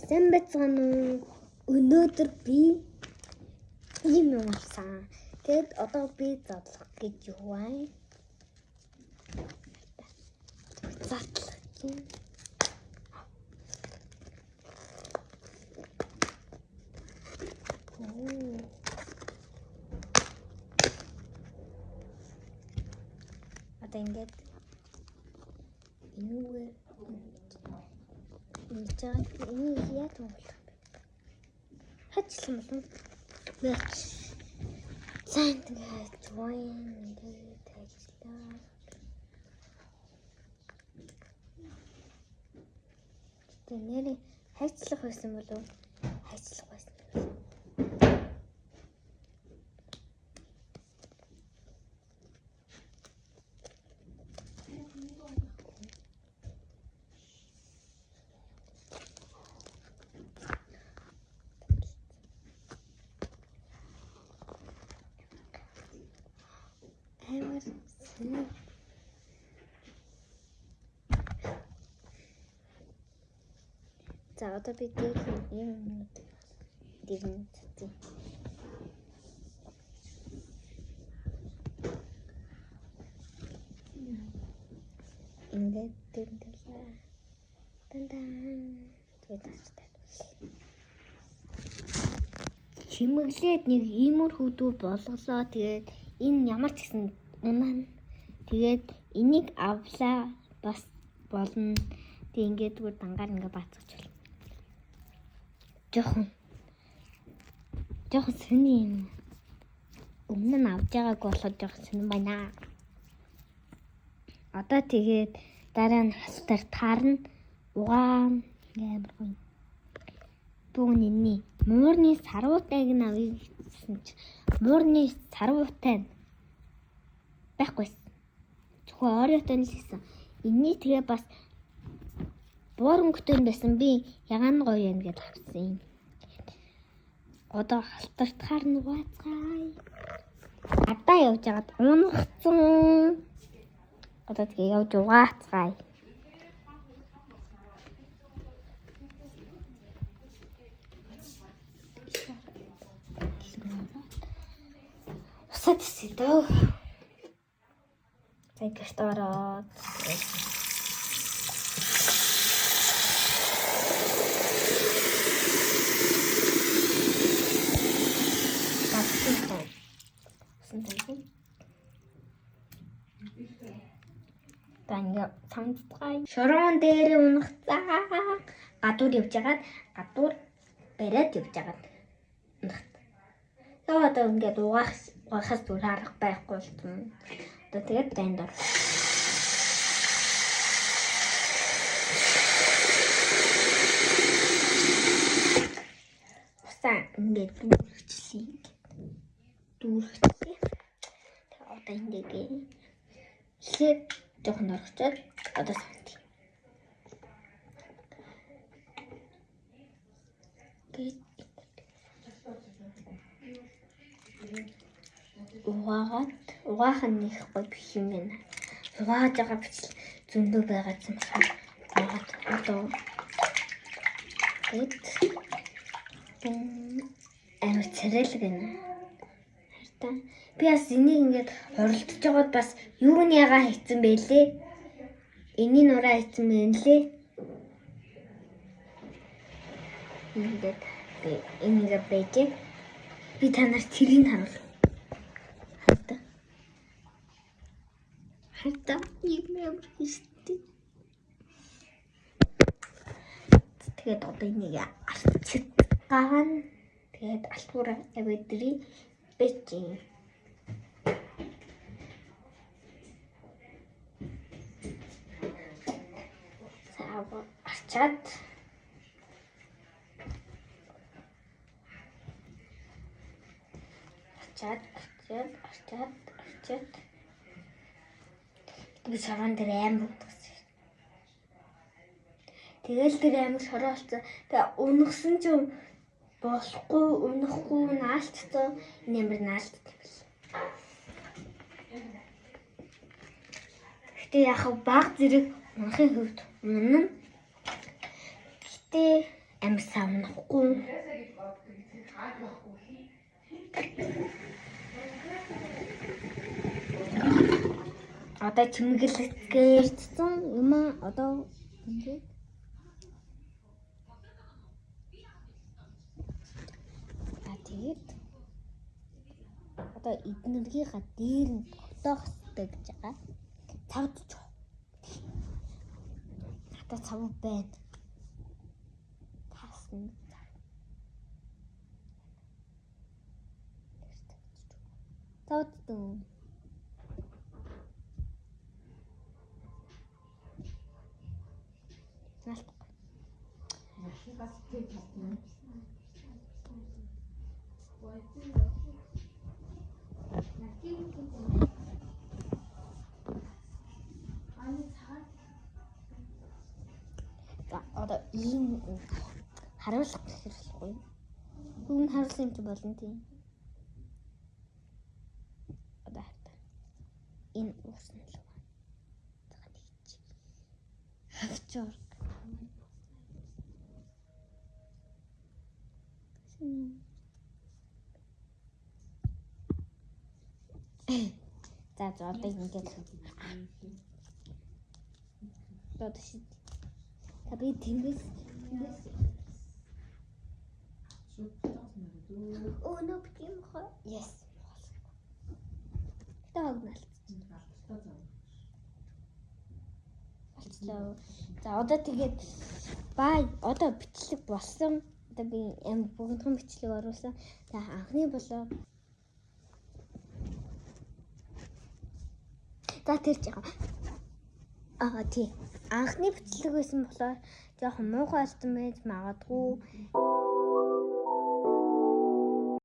Сайн байцгаана уу? Өнөөдөр би ийм юм болсон. Тэгэд одоо би задлах гэж юу вэ? Задлах юм. Одоо ингээд энүүгээр энэ яа туулах бэ? Хачлах юм бол бач. Сайн тэгээд join ингээд ажиллаа. Тэгээ нэрээ хайчлах байсан болов уу? Хайчлах байсан. За одоо би дээрх юм дэрнэ. Ингээд дэрнэлээ. Тэгээд тастай. Чимэглээд нэг иймэрхүү дүү болголоо. Тэгээд энэ ямар ч гэсэн унаа. Тэгээд энийг авлаа бас болно. Тэг ингээд зүгээр дангаар ингээ баацгаж байна. Жохон сэний юм. Өмнө нь авч байгааг болохоор жохон сэн байна. Одоо тэгээд дараа нь халтар таарна. Угаан амар гоё. Бүүнний муурны сарвуутайг нь авъя гэсэн чи муурны сарвуутай байхгүй. Зөвхөн оройтой нь хийсэн. Энийний тэгээ бас буурангтэй байсан би ягаан гоё юм гэж авсан юм. Одоо халтарт харна угаацгаая. Адаа явж байгаад унагцсан. Одоо тэгээ явж угаацгаая. Усад сэдв. Зайгэрт ороод. Танья самцгай шорон дээр унагцаа. Гадуур явж байгаад гадуур бариад явж байгаад унагт. Одоо ингээд угаахаас зүгээр арга байхгүй болтон. Одоо тэгээд дайнд ор. Усан ингээд дүүрчихлээ. Тэгээд одоо ингээд ихэд жоохон орчоод одоо сант. Угаах нь их гоё биш юм байна. Угааж байгаа бичлэг зөндөө байгаа юм байна. Одоо гээд амар царайлаг байна. Харин би бас энийг ингээд хоролдож байгаад бас юуны ягаа хийцэн байлээ. Эний нураа хийцэн байлээ. Ингээд би энийг бэжээ. Би танаар тэрийг харуулна. Хата юм хийстий. Тэгээд одоо энийг арчиж гаана. Тэгээд алтгуура авэдрий бэжээ. Сава арчаад би шорон дээр амар утгасан. Тэгэл тэр амар шороо болцсон. Тэгээ унагсан ч болохгүй, унахгүй наалтцсан. Нэмэр наалтдаг юм. Гэтэ яг баг зэрэг унахын хувьд унана. Гэтэ Амар савнахгүй. Одоо чимэглэлцгээжсэн юм одоо ингээд тэгээд одоо эднэргийнхаа дээр нь тогтоох хэрэгтэй гэж байгаа. Цавдж. Надад цав байна. Тасна. Цавдсан. Одоо ийм харуулах хэрэглэхгүй. Хүн харуулсан юм чи болно тийм. Одоо энэ uuсан л байна. Хавчаар. За одоо ингээд одоо шид. Таби тэнгис. Oh no, битгий мохоо. Yes. Тагналт. За одоо тэгээд бай одоо бичлэг болсон. Одоо би амар бүгдхэн бичлэг оруулсан. За анхны болоо. За тэр жаа. Тий. Анхны бичлэг байсан болохоор жоохон муухай болсон байж магадгүй.